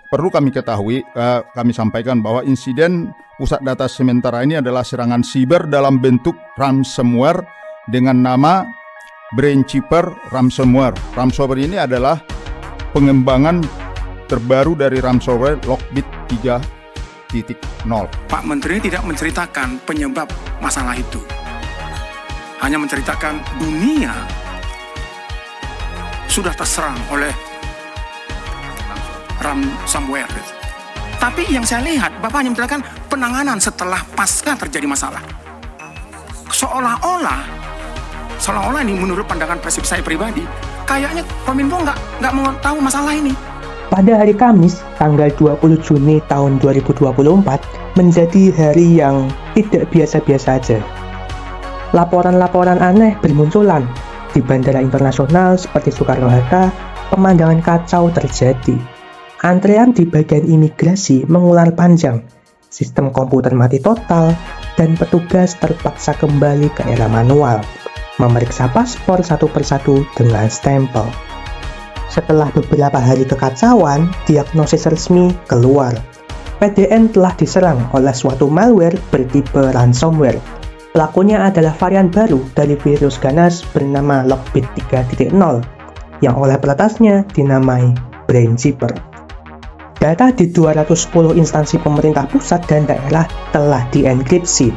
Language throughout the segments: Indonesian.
perlu kami ketahui, kami sampaikan bahwa insiden pusat data sementara ini adalah serangan siber dalam bentuk ransomware dengan nama Brainkeeper Ransomware. Ransomware ini adalah pengembangan terbaru dari ransomware Lockbit 3.0. Pak Menteri tidak menceritakan penyebab masalah itu. Hanya menceritakan dunia sudah terserang oleh ransomware. Tapi yang saya lihat, Bapak hanya menceritakan penanganan setelah pasca terjadi masalah. Seolah-olah ini menurut pandangan persepsi saya pribadi, kayaknya Kominfo nggak mau tahu masalah ini. Pada hari Kamis, tanggal 20 Juni tahun 2024, menjadi hari yang tidak biasa-biasa saja. Laporan-laporan aneh bermunculan. Di bandara internasional seperti Soekarno-Hatta, pemandangan kacau terjadi. Antrean di bagian imigrasi mengular panjang, sistem komputer mati total, dan petugas terpaksa kembali ke era manual, memeriksa paspor satu persatu dengan stempel. Setelah beberapa hari kekacauan, diagnosis resmi keluar. PDN telah diserang oleh suatu malware bertipe ransomware. Pelakunya adalah varian baru dari virus ganas bernama Lockbit 3.0 yang oleh peretasnya dinamai Brainkeeper. Data di 210 instansi pemerintah pusat dan daerah telah dienkripsi.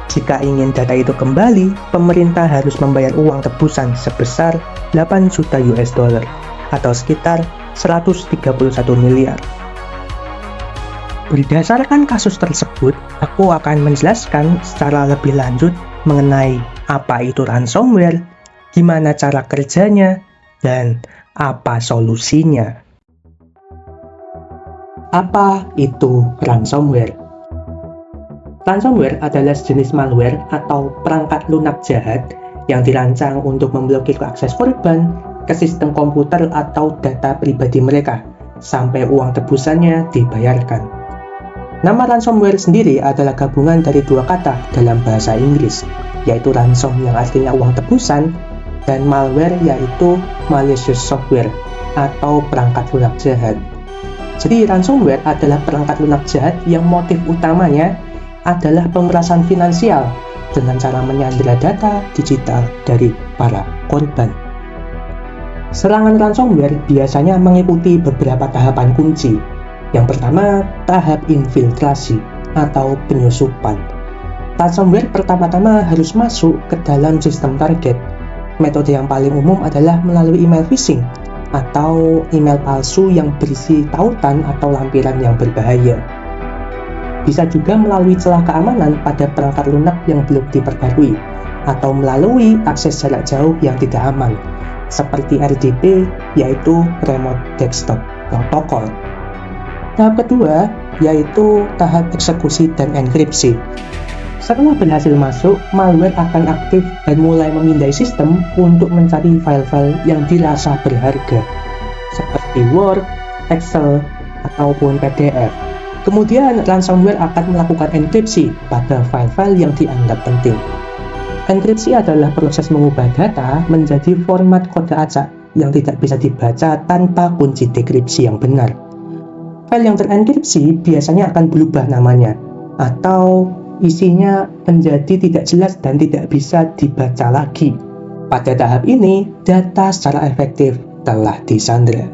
Jika ingin data itu kembali, pemerintah harus membayar uang tebusan sebesar 8 juta US dollar atau sekitar 131 miliar. Berdasarkan kasus tersebut, aku akan menjelaskan secara lebih lanjut mengenai apa itu ransomware, gimana cara kerjanya, dan apa solusinya. Apa itu ransomware? Ransomware adalah sejenis malware atau perangkat lunak jahat yang dirancang untuk memblokir akses korban ke sistem komputer atau data pribadi mereka sampai uang tebusannya dibayarkan. Nama ransomware sendiri adalah gabungan dari dua kata dalam bahasa Inggris, yaitu ransom yang artinya uang tebusan dan malware yaitu malicious software atau perangkat lunak jahat. Jadi ransomware adalah perangkat lunak jahat yang motif utamanya adalah pemerasan finansial dengan cara menyandera data digital dari para korban. Serangan ransomware biasanya mengikuti beberapa tahapan kunci. Yang pertama, tahap infiltrasi atau penyusupan. Ransomware pertama-tama harus masuk ke dalam sistem target. Metode yang paling umum adalah melalui email phishing atau email palsu yang berisi tautan atau lampiran yang berbahaya. Bisa juga melalui celah keamanan pada perangkat lunak yang belum diperbarui atau melalui akses jarak jauh yang tidak aman, seperti RDP, yaitu Remote Desktop Protocol. Tahap kedua, yaitu tahap eksekusi dan enkripsi. Setelah berhasil masuk, malware akan aktif dan mulai memindai sistem untuk mencari file-file yang dirasa berharga, seperti Word, Excel, ataupun PDF. Kemudian, ransomware akan melakukan enkripsi pada file-file yang dianggap penting. Enkripsi adalah proses mengubah data menjadi format kode acak yang tidak bisa dibaca tanpa kunci dekripsi yang benar. File yang terenkripsi biasanya akan berubah namanya, atau isinya menjadi tidak jelas dan tidak bisa dibaca lagi. Pada tahap ini, data secara efektif telah disandra.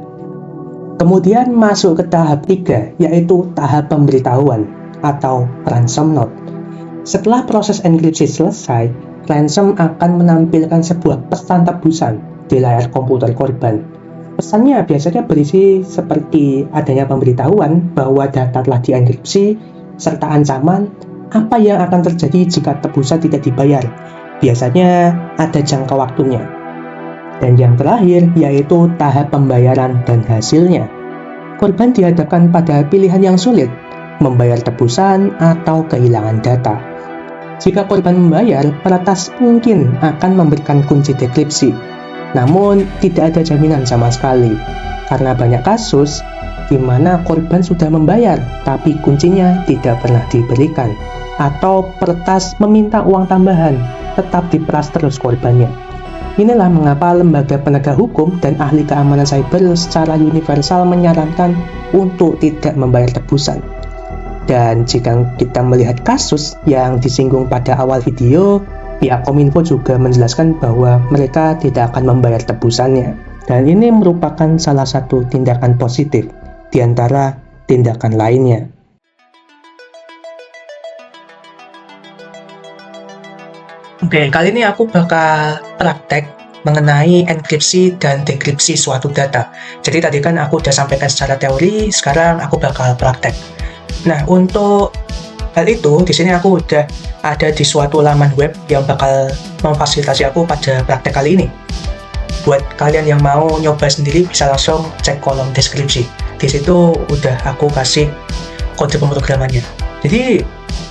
Kemudian masuk ke tahap 3, yaitu tahap pemberitahuan atau ransom note. Setelah proses enkripsi selesai, ransom akan menampilkan sebuah pesan tebusan di layar komputer korban. Pesannya biasanya berisi seperti adanya pemberitahuan bahwa data telah dienkripsi, serta ancaman apa yang akan terjadi jika tebusan tidak dibayar. Biasanya ada jangka waktunya. Dan yang terakhir yaitu tahap pembayaran dan hasilnya. Korban dihadapkan pada pilihan yang sulit, membayar tebusan atau kehilangan data. Jika korban membayar, peretas mungkin akan memberikan kunci dekripsi. Namun, tidak ada jaminan sama sekali, karena banyak kasus di mana korban sudah membayar, tapi kuncinya tidak pernah diberikan, atau peretas meminta uang tambahan, tetap diperas terus korbannya. Inilah mengapa lembaga penegak hukum dan ahli keamanan cyber secara universal menyarankan untuk tidak membayar tebusan. Dan jika kita melihat kasus yang disinggung pada awal video, pihak Kominfo juga menjelaskan bahwa mereka tidak akan membayar tebusannya. Dan ini merupakan salah satu tindakan positif di antara tindakan lainnya. Oke, kali ini aku bakal praktek mengenai enkripsi dan dekripsi suatu data. Jadi tadi kan aku udah sampaikan secara teori, sekarang aku bakal praktek. Nah, untuk hal itu, di sini aku udah ada di suatu laman web yang bakal memfasilitasi aku pada praktek kali ini. Buat kalian yang mau nyoba sendiri, bisa langsung cek kolom deskripsi. Di situ udah aku kasih kode pemrogramannya. Jadi,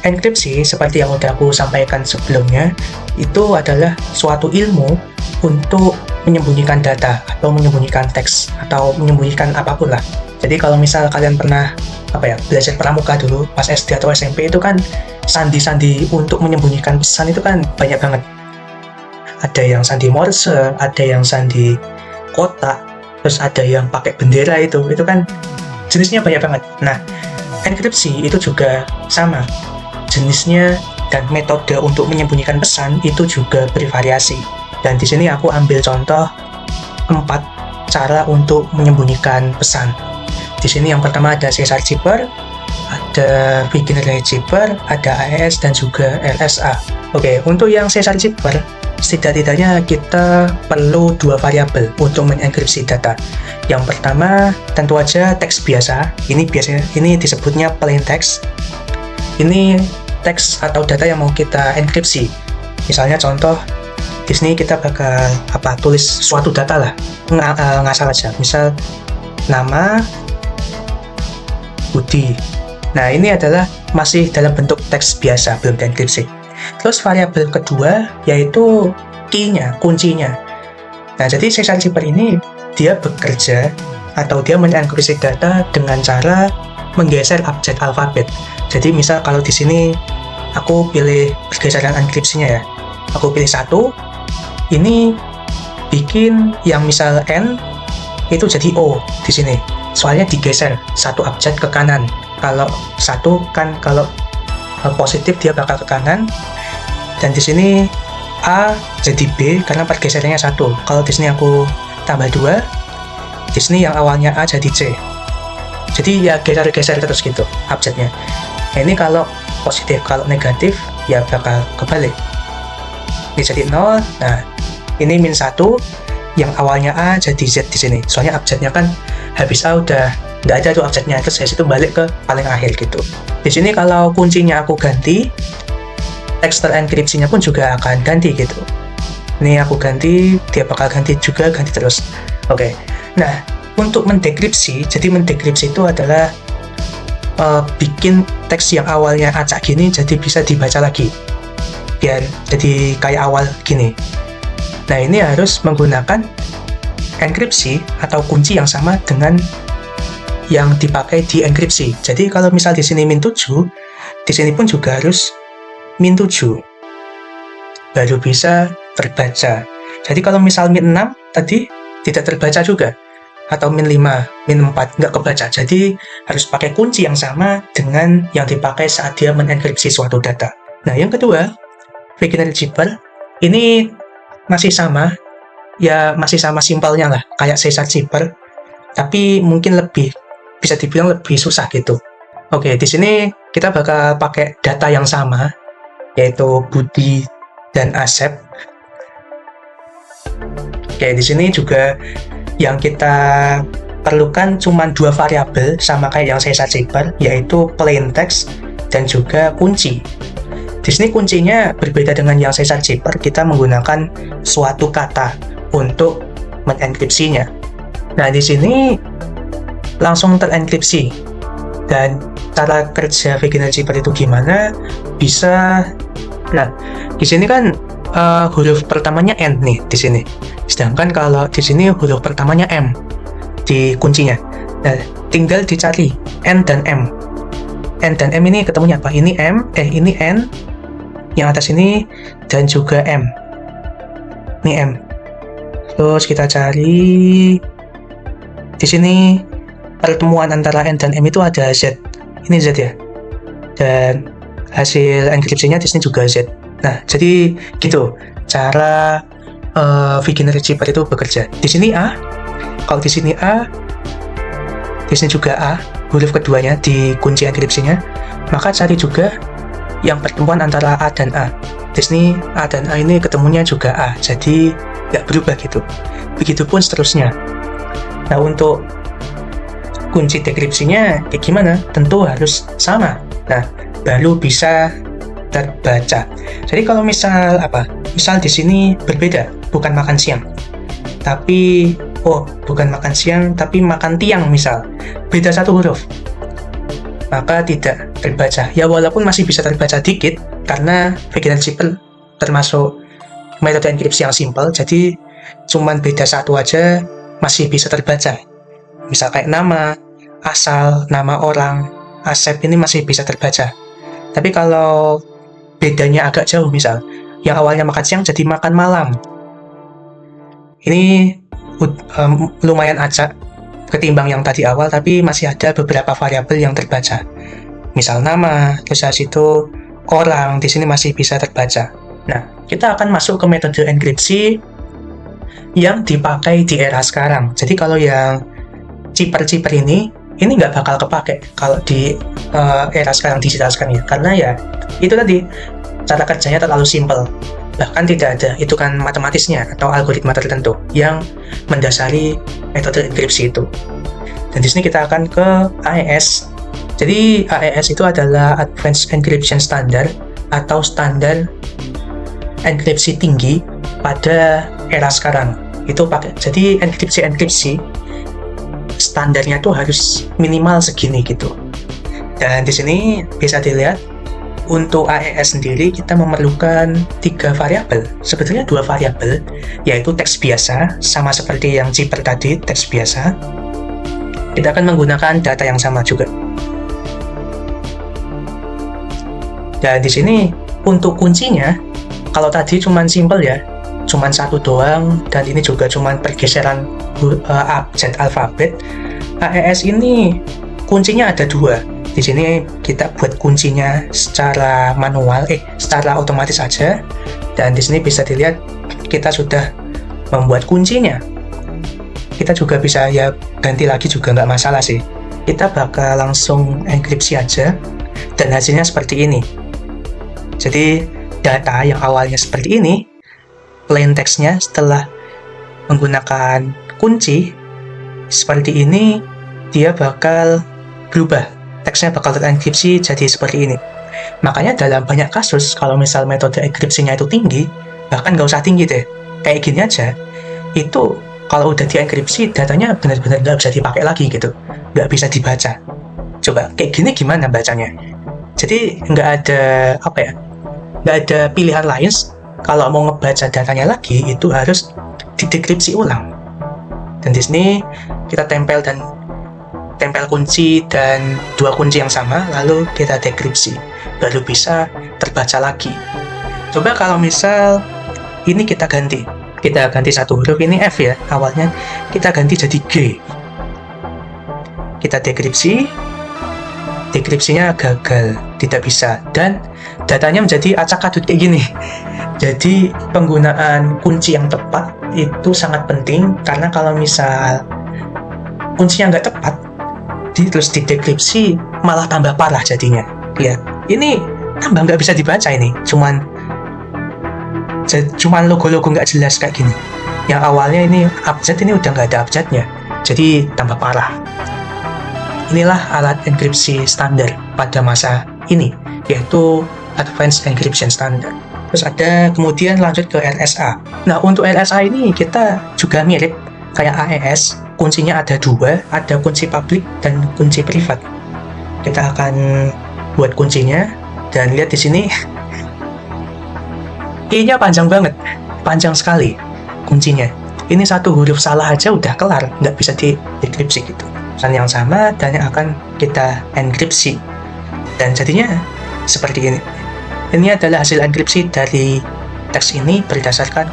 enkripsi seperti yang udah aku sampaikan sebelumnya, itu adalah suatu ilmu untuk menyembunyikan data atau menyembunyikan teks atau menyembunyikan apapun lah. Jadi kalau misal kalian pernah belajar pramuka dulu pas SD atau SMP, itu kan sandi-sandi untuk menyembunyikan pesan itu kan banyak banget. Ada yang sandi Morse, ada yang sandi kotak, terus ada yang pakai bendera, itu kan jenisnya banyak banget. Nah, enkripsi itu juga sama. Jenisnya dan metode untuk menyembunyikan pesan itu juga bervariasi. Dan di sini aku ambil contoh 4 cara untuk menyembunyikan pesan. Di sini yang pertama ada Caesar Zipper, ada Beginner Zipper, ada AES dan juga LSA. Oke, untuk yang Caesar Zipper, setidak-tidaknya kita perlu 2 variabel untuk mengenkripsi data. Yang pertama tentu aja teks biasa. Ini disebutnya plain text. Ini teks atau data yang mau kita enkripsi. Misalnya contoh di sini kita bakal tulis suatu data lah, ngasal aja. Misal nama Budi. Nah, ini adalah masih dalam bentuk teks biasa, belum dienkripsi. Terus variabel kedua yaitu key-nya, kuncinya. Nah, jadi Caesar Zipper ini dia bekerja atau dia mengenkripsi data dengan cara menggeser abjad alfabet. Jadi misal kalau di sini aku pilih pergeseran enkripsinya ya. Aku pilih 1. Ini bikin yang misal N itu jadi O di sini. Soalnya digeser 1 abjad ke kanan. Kalau 1 kan kalau positif dia bakal ke kanan. Dan di sini A jadi B karena pergeserannya 1. Kalau di sini aku tambah 2, di sini yang awalnya A jadi C. Jadi ya geser-geser terus gitu abjadnya. Nah, ini kalau positif, kalau negatif ya bakal kebalik. Ini jadi 0. Nah, ini min 1 yang awalnya A jadi Z di sini. Soalnya abjadnya kan habis A udah nggak ada tuh abjadnya, terus dari situ balik ke paling akhir gitu. Di sini kalau kuncinya aku ganti, teks terenkripsinya pun juga akan ganti gitu. Ini aku ganti, dia bakal ganti juga, ganti terus. Oke. Nah, untuk mendekripsi, jadi mendekripsi itu adalah bikin teks yang awalnya acak gini jadi bisa dibaca lagi. Biar jadi kayak awal gini. Nah, ini harus menggunakan enkripsi atau kunci yang sama dengan yang dipakai di enkripsi. Jadi kalau misal di sini min 7, di sini pun juga harus min 7 baru bisa terbaca. Jadi kalau misal min 6 tadi tidak terbaca juga, atau min 5, min 4 nggak kebaca. Jadi harus pakai kunci yang sama dengan yang dipakai saat dia menenkripsi suatu data. Nah, yang kedua, Beginner Zipper ini masih sama, ya masih sama simpelnya lah kayak Caesar Zipper, tapi mungkin bisa dibilang lebih susah gitu. Oke, di sini kita bakal pakai data yang sama, yaitu Budi dan Asep. Oke, di sini juga yang kita perlukan cuma 2 variabel sama kayak yang Caesar Zipper, yaitu plain text dan juga kunci. Di sini kuncinya berbeda dengan yang Caesar Zipper, kita menggunakan suatu kata untuk menenkripsinya. Nah, di sini langsung terenkripsi. Dan cara kerja Beginner Zipper itu gimana? Nah, di sini kan huruf pertamanya N nih di sini. Sedangkan kalau di sini huruf pertamanya M di kuncinya. Nah, tinggal dicari N dan M. N dan M ini ketemunya apa? Ini ini N yang atas ini dan juga M. Ini M. Terus kita cari di sini pertemuan antara N dan M itu ada Z. Ini Z ya. Dan hasil enkripsinya di sini juga Z. Nah, jadi gitu cara Vigenère Receiver itu bekerja. Di sini A, kalau di sini A, di sini juga A, huruf keduanya di kunci enkripsinya, maka cari juga yang pertemuan antara A dan A. Di sini A dan A ini ketemunya juga A, jadi nggak berubah gitu. Begitupun seterusnya. Nah, untuk kunci dekripsinya kayak gimana? Tentu harus sama. Nah, baru bisa terbaca. Jadi kalau misal di sini berbeda, bukan makan siang, tapi bukan makan siang, tapi makan tiang misal, beda satu huruf, maka tidak terbaca. Ya walaupun masih bisa terbaca dikit, karena Vigenère Receiver termasuk metode enkripsi yang simpel, jadi cuman beda satu aja masih bisa terbaca. Misal kayak nama, asal, nama orang, Asep ini masih bisa terbaca. Tapi kalau bedanya agak jauh, misal yang awalnya makan siang jadi makan malam, ini lumayan acak ketimbang yang tadi awal, tapi masih ada beberapa variabel yang terbaca. Misal nama, terus habis itu orang, di sini masih bisa terbaca. Nah, kita akan masuk ke metode enkripsi yang dipakai di era sekarang. Jadi kalau yang chipper ini nggak bakal kepake kalau di era sekarang, digital sekarang ya, karena ya itu tadi cara kerjanya terlalu simpel, bahkan tidak ada hitungan matematisnya atau algoritma tertentu yang mendasari metode enkripsi itu. Dan di sini kita akan ke AES. Jadi AES itu adalah Advanced Encryption Standard atau standar enkripsi tinggi pada era sekarang. Itu pakai, jadi enkripsi standarnya tuh harus minimal segini gitu. Dan di sini bisa dilihat untuk AES sendiri kita memerlukan 3 variabel, sebetulnya 2 variabel, yaitu teks biasa, sama seperti yang chipper tadi, teks biasa. Kita akan menggunakan data yang sama juga. Dan di sini untuk kuncinya, kalau tadi cuman simple ya, cuman satu doang, dan ini juga cuman pergeseran abjad alfabet. AES ini kuncinya ada 2. Di sini kita buat kuncinya secara manual, secara otomatis saja. Dan di sini bisa dilihat kita sudah membuat kuncinya. Kita juga bisa ya ganti lagi juga nggak masalah sih. Kita bakal langsung enkripsi aja, dan hasilnya seperti ini. Jadi data yang awalnya seperti ini, plain text-nya setelah menggunakan kunci seperti ini, dia bakal berubah. Teksnya bakal terenkripsi jadi seperti ini. Makanya dalam banyak kasus, kalau misal metode enkripsinya itu tinggi, bahkan nggak usah tinggi deh, kayak gini aja, itu kalau udah dienkripsi, datanya benar-benar nggak bisa dipakai lagi gitu, nggak bisa dibaca. Coba kayak gini gimana bacanya? Jadi nggak ada pilihan lain. Kalau mau ngebaca datanya lagi, itu harus didekripsi ulang. Dan di sini kita tempel kunci dan 2 kunci yang sama, lalu kita dekripsi, baru bisa terbaca lagi. Coba kalau misal ini kita ganti satu huruf, ini F ya awalnya, kita ganti jadi G. Kita dekripsinya gagal, tidak bisa, dan datanya menjadi acak-adut kayak gini. Jadi penggunaan kunci yang tepat itu sangat penting, karena kalau misal kuncinya nggak tepat, terus didekripsi, malah tambah parah jadinya. Lihat, ini tambah nggak bisa dibaca ini, cuman logo-logo nggak jelas kayak gini. Yang awalnya ini abjad, ini udah nggak ada abjadnya, jadi tambah parah. Inilah alat enkripsi standar pada masa ini, yaitu Advanced Encryption Standard. Terus ada kemudian lanjut ke RSA. Nah, untuk RSA ini kita juga mirip kayak AES, kuncinya ada 2, ada kunci publik dan kunci privat. Kita akan buat kuncinya, dan lihat di sini I-nya panjang banget, panjang sekali kuncinya. Ini satu huruf salah aja udah kelar, nggak bisa dekripsi gitu. Dan yang sama dan yang akan kita enkripsi, dan jadinya seperti ini. Ini adalah hasil enkripsi dari teks ini berdasarkan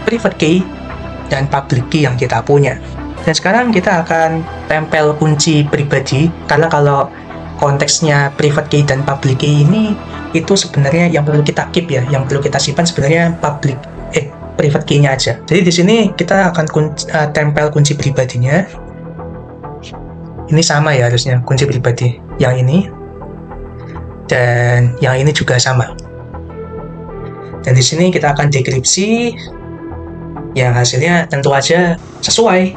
private key dan public key yang kita punya. Dan sekarang kita akan tempel kunci pribadi, karena kalau konteksnya private key dan public key ini itu sebenarnya yang perlu kita keep ya, yang perlu kita simpan sebenarnya private key-nya aja. Jadi di sini kita akan tempel kunci pribadinya. Ini sama ya harusnya kunci pribadi yang ini, dan yang ini juga sama. Dan di sini kita akan dekripsi yang hasilnya tentu aja sesuai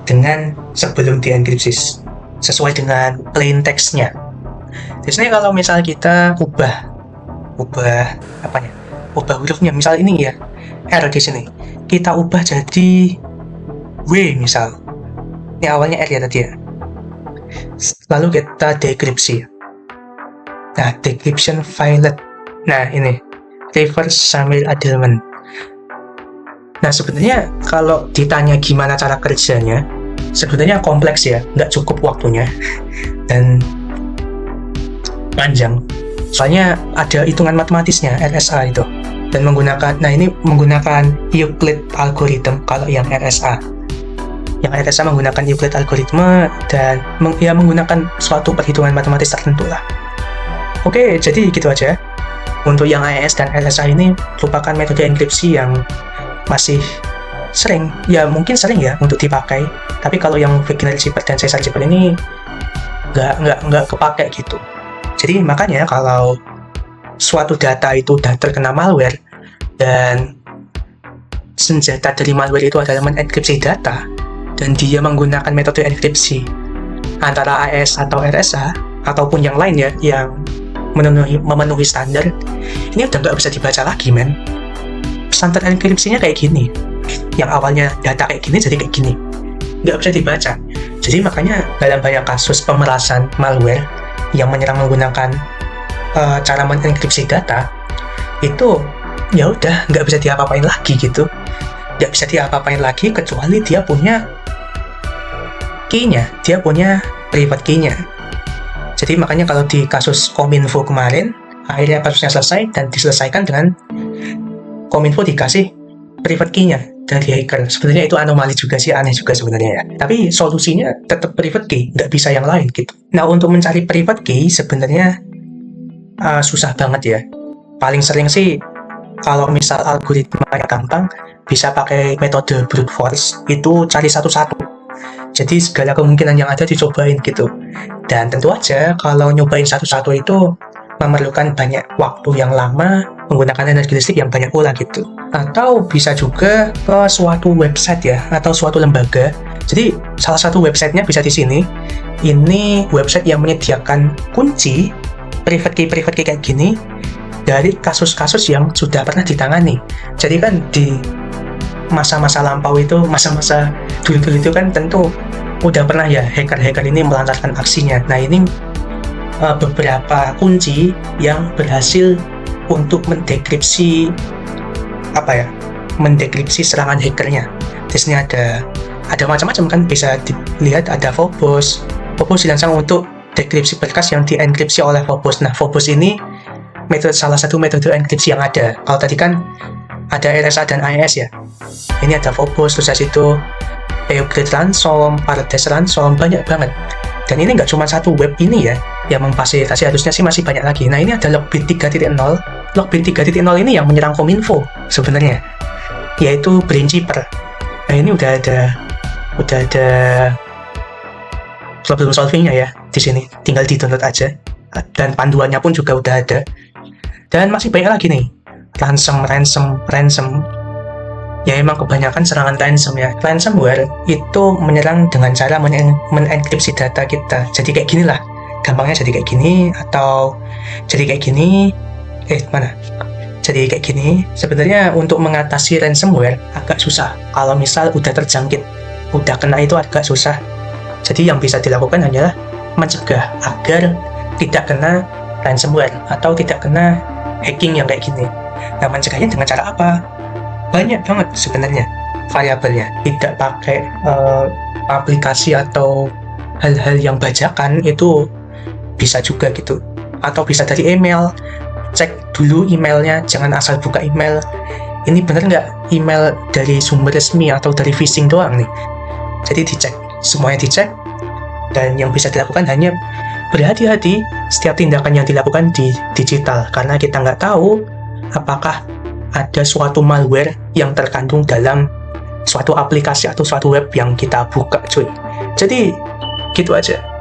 dengan sebelum dienkripsi, sesuai dengan plain text-nya. Di sini kalau misal kita ubah hurufnya, misal ini ya R di sini, kita ubah jadi W misal. Ini awalnya R ya tadi ya. Lalu kita dekripsi. Nah, decryption file. Nah, ini reverse Samuel Adelman. Nah, sebenarnya kalau ditanya gimana cara kerjanya, sebenarnya kompleks ya, nggak cukup waktunya dan panjang. Soalnya ada hitungan matematisnya, RSA itu. Dan menggunakan Euclid algorithm kalau yang RSA. Yang RSA menggunakan Euclid algorithm dan menggunakan suatu perhitungan matematis tertentu lah. Oke, jadi gitu aja. Untuk yang AES dan RSA ini merupakan metode enkripsi yang masih sering untuk dipakai. Tapi kalau yang Wigner Cipher dan Caesar Cipher ini nggak kepake gitu. Jadi makanya kalau suatu data itu udah terkena malware dan senjata dari malware itu adalah mengenkripsi data dan dia menggunakan metode enkripsi antara AES atau RSA ataupun yang lain ya yang memenuhi standar, ini udah nggak bisa dibaca lagi men. Standar enkripsinya kayak gini, yang awalnya data kayak gini jadi kayak gini, nggak bisa dibaca. Jadi makanya dalam banyak kasus pemerasan malware yang menyerang menggunakan cara mengenkripsi data itu ya udah nggak bisa diapa-apain lagi gitu, nggak bisa diapa-apain lagi kecuali dia punya key-nya, dia punya private key-nya. Jadi makanya kalau di kasus Kominfo kemarin akhirnya kasusnya selesai dan diselesaikan dengan Kominfo dikasih private key-nya dari hacker. Sebenarnya itu anomali juga sih, aneh juga sebenarnya ya. Tapi solusinya tetap private key, nggak bisa yang lain gitu. Nah, untuk mencari private key sebenarnya susah banget ya. Paling sering sih kalau misal algoritma yang gampang bisa pakai metode brute force, itu cari satu-satu. Jadi segala kemungkinan yang ada dicobain gitu. Dan tentu aja kalau nyobain satu-satu itu memerlukan banyak waktu yang lama, menggunakan energi listrik yang banyak pula gitu. Atau bisa juga ke suatu website ya, atau suatu lembaga. Jadi salah satu websitenya bisa di sini. Ini website yang menyediakan kunci private key kayak gini dari kasus-kasus yang sudah pernah ditangani. Jadi kan di masa-masa lampau itu, masa-masa dulu itu kan tentu udah pernah ya hacker-hacker ini melancarkan aksinya. Nah, ini beberapa kunci yang berhasil untuk mendekripsi serangan hackernya. Di sini ada macam-macam kan, bisa dilihat ada Phobos dirancang untuk dekripsi berkas yang dienkripsi oleh Phobos. Nah, Phobos ini salah satu metode enkripsi yang ada. Kalau tadi kan ada RSA dan AES ya. Ini ada Phobos, terus itu Euclid ransom, Paradise ransom, banyak banget. Dan ini nggak cuma satu web ini ya yang memfasilitasi, harusnya sih masih banyak lagi. Nah, ini ada Lockbit 3.0. Lockbit 3.0 ini yang menyerang Kominfo sebenarnya, yaitu Braincipher. Nah, ini udah ada problem solvingnya ya di sini. Tinggal di-download aja. Dan panduannya pun juga udah ada. Dan masih banyak lagi nih. Ransom. Ya emang kebanyakan serangan ransom ya. Ransomware itu menyerang dengan cara menenkripsi data kita. Jadi kayak gini lah. Gampangnya jadi kayak gini atau jadi kayak gini. Jadi kayak gini. Sebenarnya untuk mengatasi ransomware agak susah. Kalau misal udah terjangkit, udah kena itu agak susah. Jadi yang bisa dilakukan hanyalah mencegah agar tidak kena ransomware atau tidak kena hacking yang kayak gini. Nah, mencegahnya dengan cara apa? Banyak banget sebenarnya variabelnya. Tidak pakai aplikasi atau hal-hal yang bajakan, itu bisa juga gitu. Atau bisa dari email. Cek dulu emailnya, jangan asal buka email ini bener nggak email dari sumber resmi atau dari phishing doang nih. Jadi dicek, semuanya dicek, dan yang bisa dilakukan hanya berhati-hati setiap tindakan yang dilakukan di digital, karena kita nggak tahu apakah ada suatu malware yang terkandung dalam suatu aplikasi atau suatu web yang kita buka, cuy. Jadi gitu aja.